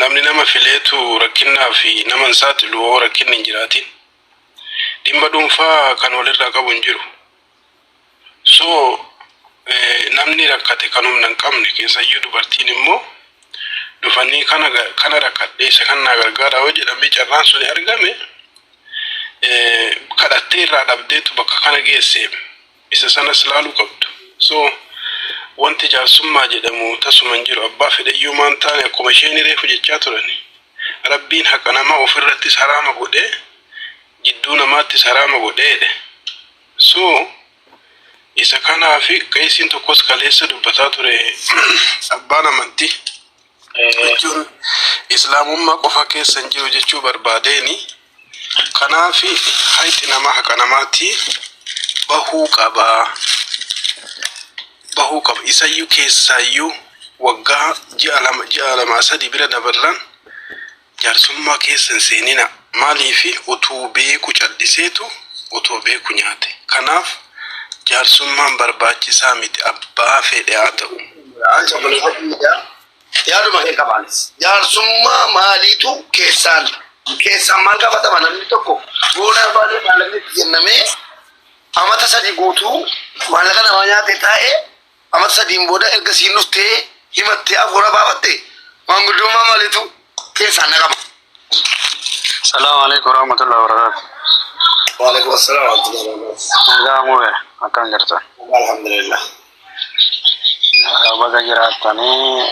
namni nama fileetu rakkinnaa fi nama hin saaxilu rakkinni hin jiraatin dhimma dhuunfaa kan walirraa qabu hin jiru. So namni rakkate kan humna hin qabne keessayyuu dubartiin immoo dhufanii kana rakkadhee isa kan naa gargaara yoo jedhamee carraan sun argame kadhattee irraa dhabdeetu bakka kana geesse isa sanas laaluu qabdu. So wanti jaarsummaa jedhamu tasuma hin jiru. Abbaa fedhayyuu maan taane akkuma isheen reefu jechaa turani. Rabbiin haqa namaa ofirrattis haraama godhee jidduu namaattis haraama godheedhe. So isa kanaa fi qeesiin tokkos kaleessa dubbataa ture abbaan amantii jechuun islaamummaa qofa keessa hin jiru jechuu barbaadeeni. Kanaafi hayti namaa haqa namaatti bahuu qaba. Isayyuu keessayyuu waggaa ji'a lama sadii bira dabarran jaarsummaa keessa hin seenina. Maaliifi utuu beeku calliseetu utuu beeku nyaate. Kanaaf jaarsummaan barbaachisaa miti abbaa fedhe haa ta'u. Yaaduma hin qabaanis. Jaarsummaa maaliitu keessaan maal gaafatama namni tokko boona baaduu maallaqni itti kennamee amata sadii guutuu maallaqa namaa nyaatee taa'ee amata sadiin booda erga siin dhuftee himattee afuura baafatte maanguddummaa maaliitu keessaan naqama. Assalamu alaikum warahmatullahi wabarakatuh. Wa alaikum assalam warahmatullahi wabarakatuh. Nagamu ya, akan jirta. Alhamdulillah. Baga jiraatanii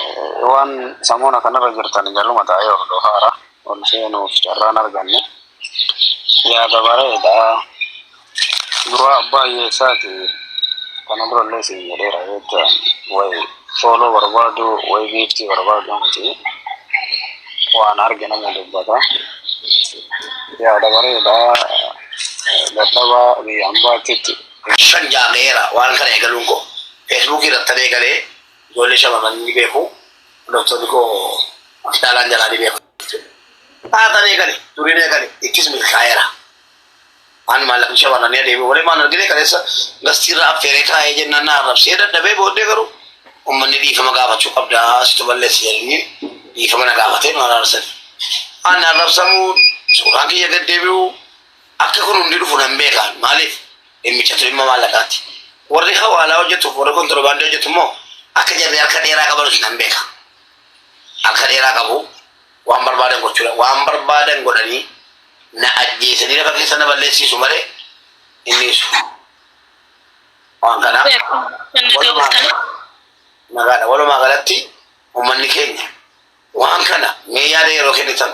waan samuuna kanarra jirtanii jaluma taa'ee hordofaa ol seenuuf carraan arganne yaada bareedaa dura baay'ee isaati kana durallee siin jedheera jechuun wayi sooloo barbaadu wayi biiftii barbaadu miti waan argina mu dubbata yaada bareedaa dadhabaa biyyaan baattitti shan jaameera waan kana eegaluun koo Facebook irratti eegalee ijoollee shamarranii beeku doktorri koo hospitaalaan jalaa beeku. Haatan eegale duriin eegale ikkis milkaa'eera. Waan maallaqni shamarranii adeemee walee maan argine kaleessa gastiirra affeeree kaa'ee jennaan na arrabsee dadhabee booddee garuu uummanni dhiifama gaafachuu qabdaa situ balleessi jedhanii dhiifama na gaafatee nu araarsani. Aan arrabsamuu suuraan kiyya gad deebi'uu akka kun hundi dhufu nan beekaan maaliif dhimmichatu dhimma maallaqaati. Warri hawaalaa hojjetuuf warri kontiroobaandii hojjetu immoo akka jarri harka dheeraa qabanus nan beeka. Harka dheeraa qabu waan barbaadan gochuudha. Waan barbaadan godhanii na ajjeesanii lafa keessa na balleessisu malee inni isu. Waan kana nagaadha. Walumaa galatti uummanni keenya waan kana mee yaada yeroo kennitan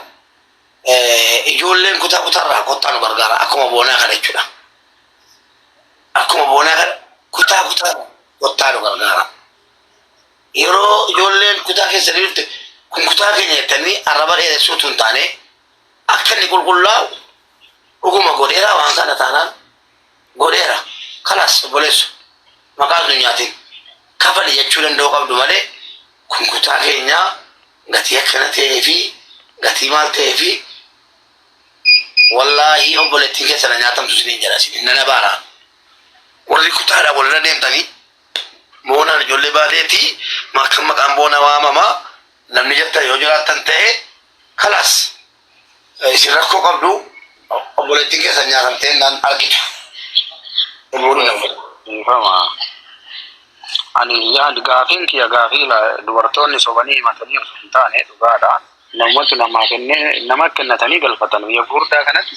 ijoolleen kutaa kutaarraa kottaa nu gargaara akkuma boonaa kana jechuudha. Akkuma boonaa kana kutaa kottaa nu gargaara. Yeroo ijoolleen kutaa keessa dhufte kun kutaa keenya jettanii arraba dheeressuutu hin taane akka inni qulqullaa'u dhuguma godheera waan kana taanaan godheera kalaas obboleessu maqaa sun nyaatiin kafali jechuu danda'u qabdu malee kun kutaa keenyaa gatii akkana ta'ee fi gatii maal ta'ee fi wallaahi obboleettiin keessa na nyaatamtu isiniin jedha isin nana baara warri kutaadha walirra deemtanii boonaan ijoollee baateetii maqaan boona waamamaa namni jetta yoo jiraattan ta'e kalaas isin rakkoo qabdu obboleettiin keessa nyaatamtee naan argitu. Ani yaad gaafiin kiyya gaafii dubartoonni sobanii himatanii osoo hin taane dhugaadha. Namooti nama kennatanii galfatan biyya guddaa kanatti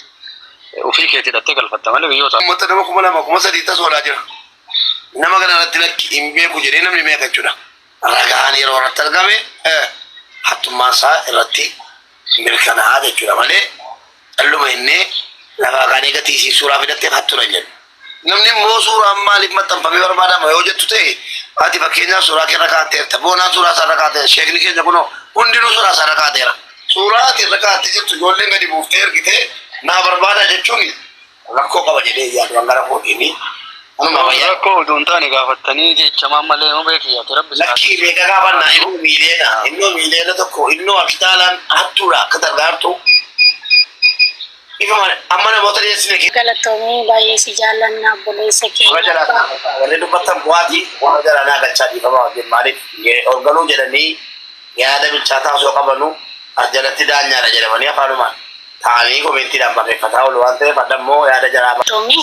ofii keetii hidhattee galfatta malee biyyoota. Uummata nama 2,300 tasoodhaa jira. Nama kana irratti lakki hin beeku jedhee namni meeqa jechuudha. Ragaan yeroo irratti argame hattummaan isaa irratti mirkanaa'aa jechuudha malee dhalluma innee lafaa kaanee gatii suuraa fidatteef hattudha jedhu. Namni immoo suuraan maaliif maxxanfamee barbaadama yoo jettu ta'e ati fakkeenyaaf suuraa keerra kaatteerta boonaan suuraa isaarra kaateera sheekni keenya kunoo hundinuu suuraa isaarra kaateera. Suuraa ati irra kaattee jirtu ijoolleen gadi buuftee ergitee naa barbaada jechuun rakkoo qaba jedhee yaadu gara kootiini. Rakkoo utuu hin taane gaafattanii jechamaan malee nu beekiyyaati rabbi isaa. Lakkii beeka gaafannaa innoo miileena tokko innoo akitaalaan hattuudha akka gargaartu. Amma namoota dhiyeessine galatoomii baay'ee si jaallanna obboleessa keenya. Warri dubbatan bu'aatii warra garanaa galchaa dhiifamaa wajjin maaliif organuu jedhanii yaada bilchaataa osoo qabanu Arjalatti daanyaadha jedhamanii afaanumaan ta'anii koomentiidhaan barreeffataa oolu waan ta'eef addammoo yaada jaraa Tomi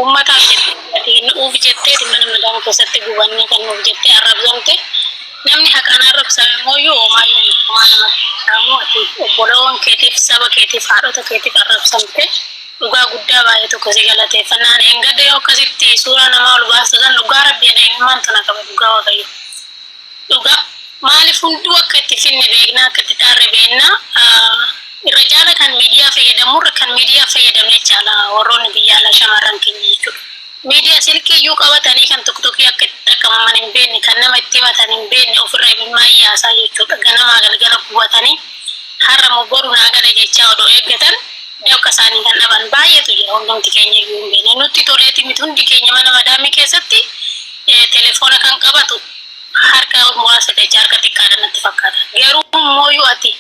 ummataaf jettee nuuf jettee mana madaama keessatti gubannee kan nuuf jettee arrabsamte namni haqaan arrabsame mooyyuu oomaayuu waan namatti dhaamu ati obboloon keetiif saba keetiif haadhota keetiif arrabsamte dhugaa guddaa baay'ee tokko si galateeffannaan eengada yoo akkasitti suuraa namaa ol baastusan dhugaa rabbiin eenyummaan tana qaba dhugaa waaqayyo dhugaa maaliif hunduu akka itti finne beeknaa akka itti dhaarre beeknaa irra caala kan miidiyaa fayyadamurra kan miidiyaa fayyadamne caala warroonni biyya alaa shamarran keenya jechuudha. Miidiyaa silkiyyuu qabatanii kan tokkokkii akka itti dhaqamaman hin beekne kan nama itti himatan hin beekne ofirra imimmaa iyaasaa jechuudha. Ganamaa galgala qubatanii har'a mobboru naagala jechaa odoo eeggatan deeqa isaanii kan dhaban baay'eetu jira hundumti keenya iyyuu hin beekne. Nutti toleeti miti hundi keenya mana madaamii keessatti telefoona kan qabatu harka muraasa jecha harka xiqqaadha natti fakkaata. Garuu mooyyuu ati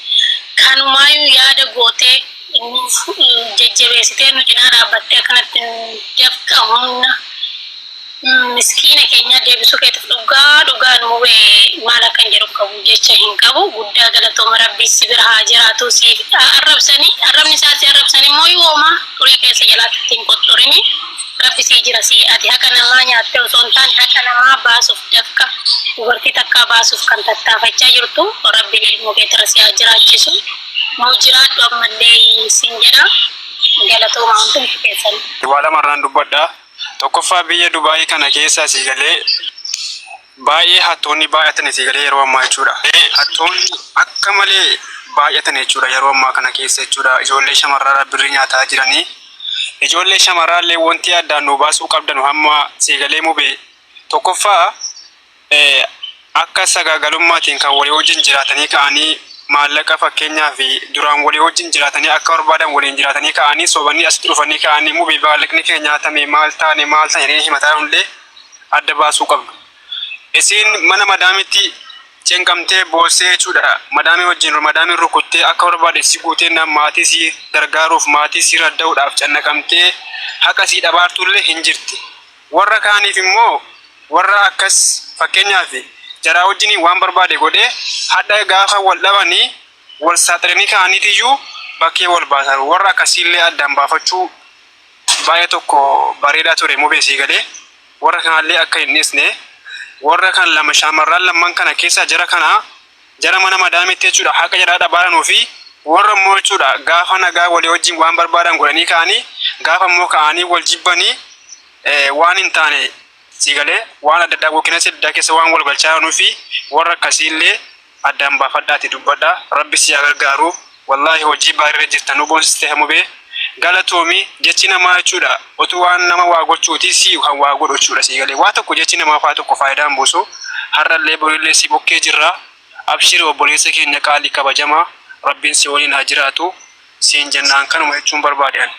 kanumaayuu yaada gootee jajjabeessitee nu cinaa dhaabbattee akkanatti dafqa humna miskiina keenya deebisuu keetiif dhugaa nu maal akkan jedhu qabu jecha hin qabu guddaa galatooma rabbii si bira haa jiraatu siif arrabni isaa si arrabsanii mooyyuu homaa xurii keessa jalaatti ittiin qoxxorini rabbi sii jira si ati haqa namaa nyaattee osoo hin taane haqa namaa baasuuf dafqa dubartii takkaa baasuuf kan tattaafachaa jirtu rabbi ilmoo keetira si haa jiraachisu moo jiraadhu ammallee sin jedha galatooma hundumti keessan. Waa lamarraan dubbadha. Tokkoffaa biyya Dubaayii kana keessa si galee baay'ee hattoonni baay'atan si galee yeroo ammaa jechuudha. Hattoonni akka malee baay'atan jechuudha yeroo ammaa kana keessa jechuudha. Ijoollee shamarraa birrii nyaataa jiranii. Ijoollee shamarraallee wanti addaan nu baasuu qabdan hamma si galee mubee tokkoffaa akka sagaagalummaatiin kan walii wajjin jiraatanii ka'anii maallaqa fakkeenyaa fi duraan walii wajjin jiraatanii akka barbaadan waliin jiraatanii ka'anii sobanii asitti dhufanii ka'anii mubee maallaqni kee nyaatame maal taane jedhanii himataa hunde adda baasuu qabdu. Isiin mana madaamitti cenqamtee boossee jechuudha. Madaamiin rukuttee akka barbaade si guutee maatii si gargaaruuf maatii si radda'uudhaaf cannaqamtee haqa si dhabaartullee hin jirti. Warra kaaniif immoo warra akkas fakkeenyaaf jaraa wajjin waan barbaade godhee hadha gaafa wal dhabanii wal saaxilanii ka'aniitiyyuu bakkee wal baasan warra akkasiillee addaan baafachuu baay'ee tokko bareedaa ture mubeesii galee warra kanallee akka hin dhiisne warra kan lama shamarran lamman kana keessa jara mana madaamitti jechuudha haqa jaraa dhabaaranuu fi warra immoo jechuudha gaafa nagaa walii wajjin waan barbaadan godhanii ka'anii gaafa immoo ka'anii wal jibbanii waan hin taane sigalee waan adda addaa gookina sedda keessa waan wal galchaanuu fi warra akkasiillee addaan baafadhaati dubbadha rabbi si gargaaru wallahi hojii baay'ee jirtan boonsiste hamubee galatoomi jechi namaa jechuudha otu waan nama waa gochuuti si kan waa godhu jechuudha sigalee waa tokko jechi namaa faa tokko faayidaan buusu har'allee borillee si bokkee jirra abshiri obboleessa keenya qaalii kabajamaa rabbiin si waliin haa jiraatu siin jennaan kanuma jechuun barbaadeen.